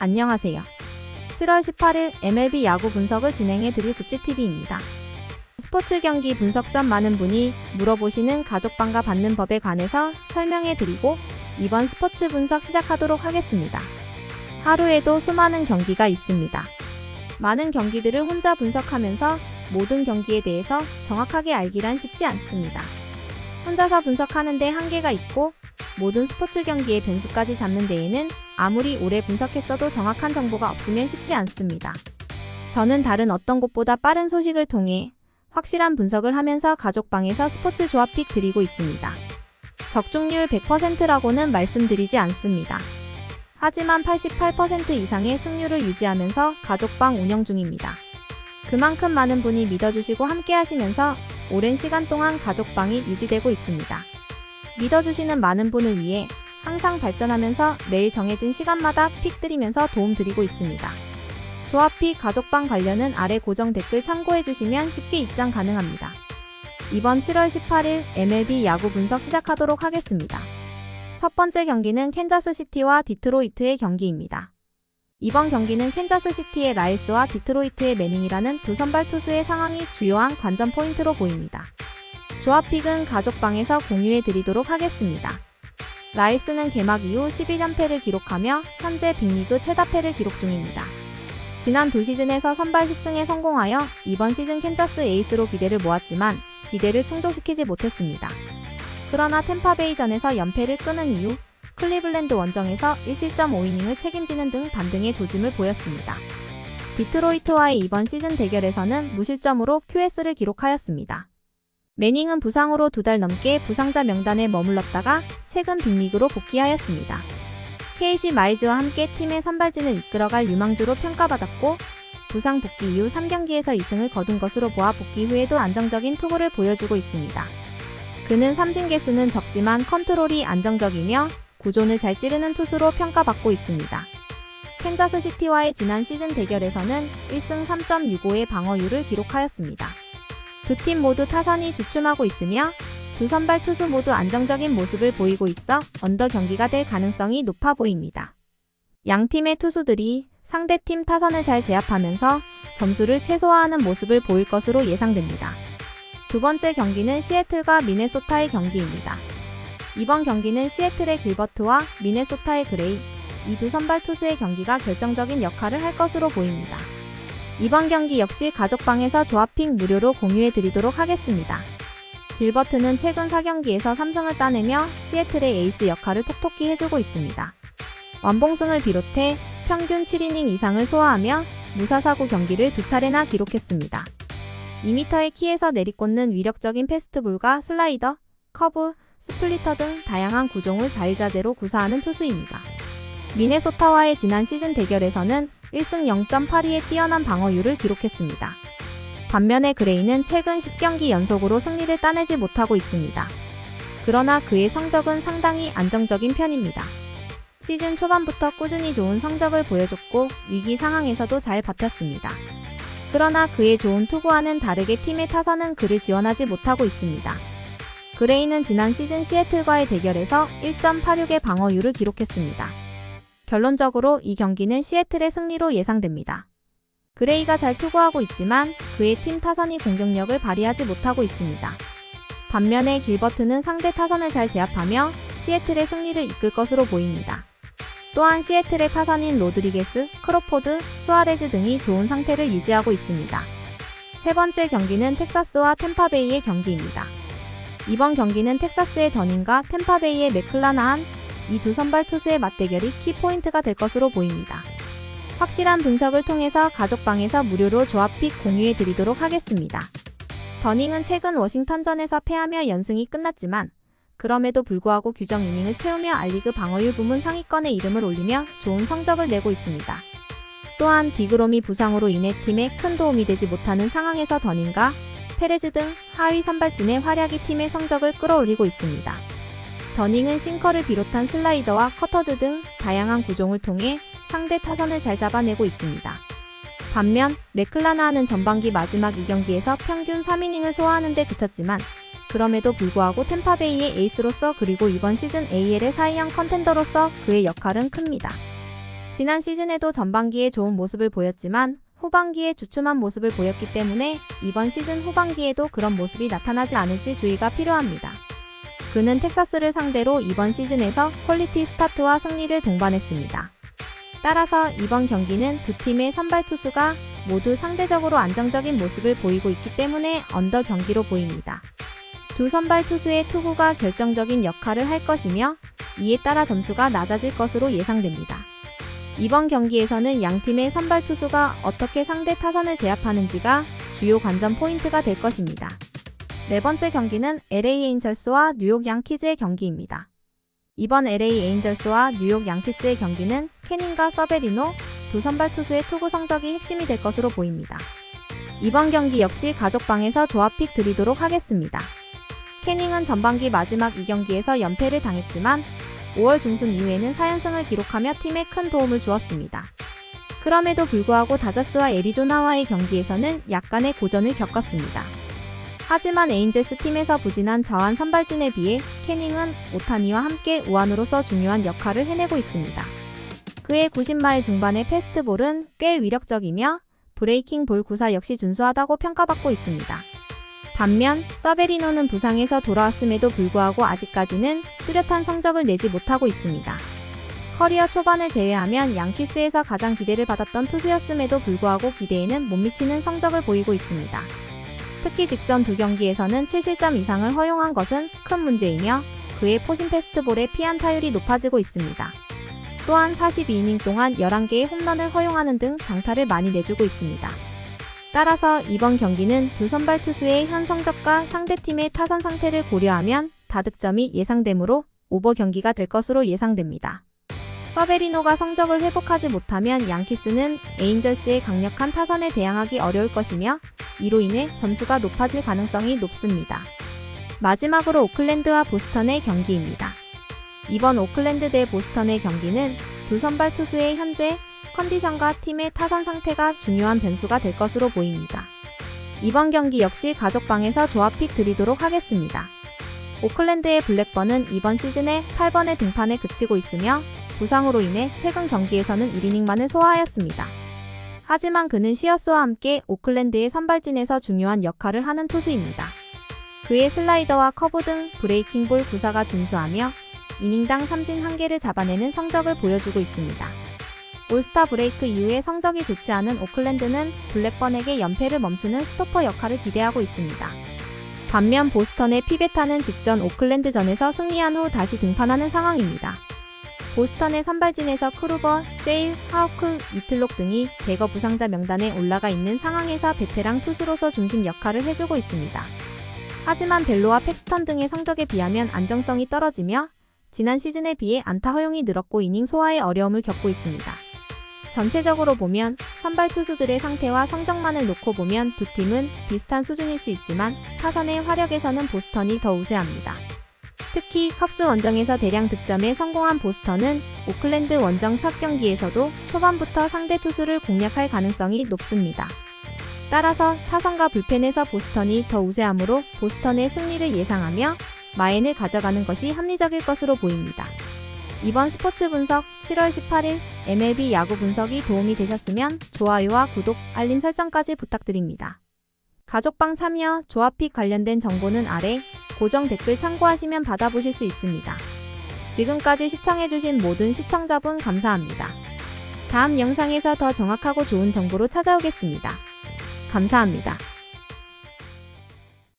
안녕하세요. 7월 18일 MLB 야구 분석을 진행해 드릴 구찌TV입니다. 스포츠 경기 분석 전 많은 분이 물어보시는 가족방가 받는 법에 관해서 설명해 드리고 이번 스포츠 분석 시작하도록 하겠습니다. 하루에도 수많은 경기가 있습니다. 많은 경기들을 혼자 분석하면서 모든 경기에 대해서 정확하게 알기란 쉽지 않습니다. 혼자서 분석하는데 한계가 있고 모든 스포츠 경기의 변수까지 잡는 데에는 아무리 오래 분석했어도 정확한 정보가 없으면 쉽지 않습니다. 저는 다른 어떤 곳보다 빠른 소식을 통해 확실한 분석을 하면서 가족방에서 스포츠 조합 픽 드리고 있습니다. 적중률 100%라고는 말씀드리지 않습니다. 하지만 88% 이상의 승률을 유지하면서 가족방 운영 중입니다. 그만큼 많은 분이 믿어주시고 함께 하시면서 오랜 시간 동안 가족방이 유지되고 있습니다. 믿어주시는 많은 분을 위해 항상 발전하면서 매일 정해진 시간마다 픽 드리면서 도움 드리고 있습니다. 조합 픽 가족방 관련은 아래 고정 댓글 참고해주시면 쉽게 입장 가능합니다. 이번 7월 18일 MLB 야구 분석 시작하도록 하겠습니다. 첫 번째 경기는 캔자스시티와 디트로이트의 경기입니다. 이번 경기는 캔자스시티의 라일스와 디트로이트의 매닝이라는 두 선발 투수의 상황이 주요한 관전 포인트로 보입니다. 조합 픽은 가족방에서 공유해 드리도록 하겠습니다. 라일스는 개막 이후 11연패를 기록하며 현재 빅리그 최다패를 기록 중입니다. 지난 두 시즌에서 선발 10승에 성공하여 이번 시즌 캔자스 에이스로 기대를 모았지만 기대를 충족시키지 못했습니다. 그러나 템파베이전에서 연패를 끊은 이후 클리블랜드 원정에서 1실점 5이닝을 책임지는 등 반등의 조짐을 보였습니다. 디트로이트와의 이번 시즌 대결에서는 무실점으로 QS를 기록하였습니다. 매닝은 부상으로 2달 넘게 부상자 명단에 머물렀다가 최근 빅리그로 복귀하였습니다. KC 마이즈와 함께 팀의 선발진을 이끌어갈 유망주로 평가받았고 부상 복귀 이후 3경기에서 2승을 거둔 것으로 보아 복귀 후에도 안정적인 투구를 보여주고 있습니다. 그는 삼진 개수는 적지만 컨트롤이 안정적이며 구존을 잘 찌르는 투수로 평가받고 있습니다. 캔자스시티와의 지난 시즌 대결에서는 1승 3.65의 방어율을 기록하였습니다. 두 팀 모두 타선이 주춤하고 있으며 두 선발 투수 모두 안정적인 모습을 보이고 있어 언더 경기가 될 가능성이 높아 보입니다. 양 팀의 투수들이 상대팀 타선을 잘 제압하면서 점수를 최소화하는 모습을 보일 것으로 예상됩니다. 두 번째 경기는 시애틀과 미네소타의 경기입니다. 이번 경기는 시애틀의 길버트와 미네소타의 그레이, 이 두 선발 투수의 경기가 결정적인 역할을 할 것으로 보입니다. 이번 경기 역시 가족방에서 조합 픽 무료로 공유해 드리도록 하겠습니다. 길버트는 최근 4경기에서 3승을 따내며 시애틀의 에이스 역할을 톡톡히 해주고 있습니다. 완봉승을 비롯해 평균 7이닝 이상을 소화하며 무사사구 경기를 2차례나 기록했습니다. 2m의 키에서 내리꽂는 위력적인 패스트볼과 슬라이더, 커브, 스플리터 등 다양한 구종을 자유자재로 구사하는 투수입니다. 미네소타와의 지난 시즌 대결에서는 1승 0.82의 뛰어난 방어율을 기록했습니다. 반면에 그레이는 최근 10경기 연속으로 승리를 따내지 못하고 있습니다. 그러나 그의 성적은 상당히 안정적인 편입니다. 시즌 초반부터 꾸준히 좋은 성적을 보여줬고 위기 상황에서도 잘 버텼습니다. 그러나 그의 좋은 투구와는 다르게 팀의 타선은 그를 지원하지 못하고 있습니다. 그레이는 지난 시즌 시애틀과의 대결에서 1.86의 방어율을 기록했습니다. 결론적으로 이 경기는 시애틀의 승리로 예상됩니다. 그레이가 잘 투구하고 있지만 그의 팀 타선이 공격력을 발휘하지 못하고 있습니다. 반면에 길버트는 상대 타선을 잘 제압하며 시애틀의 승리를 이끌 것으로 보입니다. 또한 시애틀의 타선인 로드리게스, 크로포드, 수아레즈 등이 좋은 상태를 유지하고 있습니다. 세 번째 경기는 텍사스와 템파베이의 경기입니다. 이번 경기는 텍사스의 더닝과 템파베이의 맥클라나한, 이 두 선발 투수의 맞대결이 키포인트가 될 것으로 보입니다. 확실한 분석을 통해서 가족방에서 무료로 조합 픽 공유해 드리도록 하겠습니다. 더닝은 최근 워싱턴전에서 패하며 연승이 끝났지만 그럼에도 불구하고 규정 이닝을 채우며 알리그 방어율 부문 상위권에 이름을 올리며 좋은 성적을 내고 있습니다. 또한 디그롬이 부상으로 인해 팀에 큰 도움이 되지 못하는 상황에서 더닝과 페레즈 등 하위 선발진의 활약이 팀의 성적을 끌어올리고 있습니다. 더닝은 싱커를 비롯한 슬라이더와 커터드 등 다양한 구종을 통해 상대 타선을 잘 잡아내고 있습니다. 반면 맥클라나하는 전반기 마지막 2경기에서 평균 3이닝을 소화하는 데 그쳤지만 그럼에도 불구하고 템파베이의 에이스로서 그리고 이번 시즌 AL의 사이영 컨텐더로서 그의 역할은 큽니다. 지난 시즌에도 전반기에 좋은 모습을 보였지만 후반기에 주춤한 모습을 보였기 때문에 이번 시즌 후반기에도 그런 모습이 나타나지 않을지 주의가 필요합니다. 그는 텍사스를 상대로 이번 시즌에서 퀄리티 스타트와 승리를 동반했습니다. 따라서 이번 경기는 두 팀의 선발 투수가 모두 상대적으로 안정적인 모습을 보이고 있기 때문에 언더 경기로 보입니다. 두 선발 투수의 투구가 결정적인 역할을 할 것이며 이에 따라 점수가 낮아질 것으로 예상됩니다. 이번 경기에서는 양팀의 선발 투수가 어떻게 상대 타선을 제압하는지가 주요 관전 포인트가 될 것입니다. 네 번째 경기는 LA 에인절스와 뉴욕 양키즈의 경기입니다. 이번 LA 에인절스와 뉴욕 양키스의 경기는 캐닝과 서베리노 두 선발 투수의 투구 성적이 핵심이 될 것으로 보입니다. 이번 경기 역시 가족방에서 조합픽 드리도록 하겠습니다. 캐닝은 전반기 마지막 2경기에서 연패를 당했지만 5월 중순 이후에는 4연승을 기록하며 팀에 큰 도움을 주었습니다. 그럼에도 불구하고 다저스와 애리조나와의 경기에서는 약간의 고전을 겪었습니다. 하지만 에인젤스 팀에서 부진한 자완 선발진에 비해 캐닝은 오타니와 함께 우완으로서 중요한 역할을 해내고 있습니다. 그의 90마일 중반의 패스트볼은 꽤 위력적이며 브레이킹 볼 구사 역시 준수하다고 평가받고 있습니다. 반면 서베리노는 부상에서 돌아왔음에도 불구하고 아직까지는 뚜렷한 성적을 내지 못하고 있습니다. 커리어 초반을 제외하면 양키스에서 가장 기대를 받았던 투수였음에도 불구하고 기대에는 못 미치는 성적을 보이고 있습니다. 특히 직전 두 경기에서는 7실점 이상을 허용한 것은 큰 문제이며 그의 포심 패스트볼의 피안타율이 높아지고 있습니다. 또한 42이닝 동안 11개의 홈런을 허용하는 등 장타를 많이 내주고 있습니다. 따라서 이번 경기는 두 선발 투수의 현 성적과 상대팀의 타선 상태를 고려하면 다득점이 예상되므로 오버 경기가 될 것으로 예상됩니다. 서베리노가 성적을 회복하지 못하면 양키스는 에인절스의 강력한 타선에 대항하기 어려울 것이며 이로 인해 점수가 높아질 가능성이 높습니다. 마지막으로 오클랜드와 보스턴의 경기입니다. 이번 오클랜드 대 보스턴의 경기는 두 선발 투수의 현재 컨디션과 팀의 타선 상태가 중요한 변수가 될 것으로 보입니다. 이번 경기 역시 가족방에서 조합픽 드리도록 하겠습니다. 오클랜드의 블랙번은 이번 시즌에 8번의 등판에 그치고 있으며 부상으로 인해 최근 경기에서는 1이닝만을 소화하였습니다. 하지만 그는 시어스와 함께 오클랜드의 선발진에서 중요한 역할을 하는 투수입니다. 그의 슬라이더와 커브 등 브레이킹 볼 구사가 준수하며 이닝당 삼진 1개를 잡아내는 성적을 보여주고 있습니다. 올스타 브레이크 이후에 성적이 좋지 않은 오클랜드는 블랙번에게 연패를 멈추는 스토퍼 역할을 기대하고 있습니다. 반면 보스턴의 피베타는 직전 오클랜드전에서 승리한 후 다시 등판하는 상황입니다. 보스턴의 선발진에서 크루버, 세일, 하우크, 위틀록 등이 대거 부상자 명단에 올라가 있는 상황에서 베테랑 투수로서 중심 역할을 해주고 있습니다. 하지만 벨로와 팩스턴 등의 성적에 비하면 안정성이 떨어지며 지난 시즌에 비해 안타 허용이 늘었고 이닝 소화에 어려움을 겪고 있습니다. 전체적으로 보면 선발 투수들의 상태와 성적만을 놓고 보면 두 팀은 비슷한 수준일 수 있지만 타선의 화력에서는 보스턴이 더 우세합니다. 특히 컵스 원정에서 대량 득점에 성공한 보스턴은 오클랜드 원정 첫 경기에서도 초반부터 상대 투수를 공략할 가능성이 높습니다. 따라서 타선과 불펜에서 보스턴이 더 우세하므로 보스턴의 승리를 예상하며 마엔을 가져가는 것이 합리적일 것으로 보입니다. 이번 스포츠 분석 7월 18일 MLB 야구 분석이 도움이 되셨으면 좋아요와 구독, 알림 설정까지 부탁드립니다. 가족방 참여, 조합픽 관련된 정보는 아래 고정 댓글 참고하시면 받아보실 수 있습니다. 지금까지 시청해주신 모든 시청자분 감사합니다. 다음 영상에서 더 정확하고 좋은 정보로 찾아오겠습니다. 감사합니다.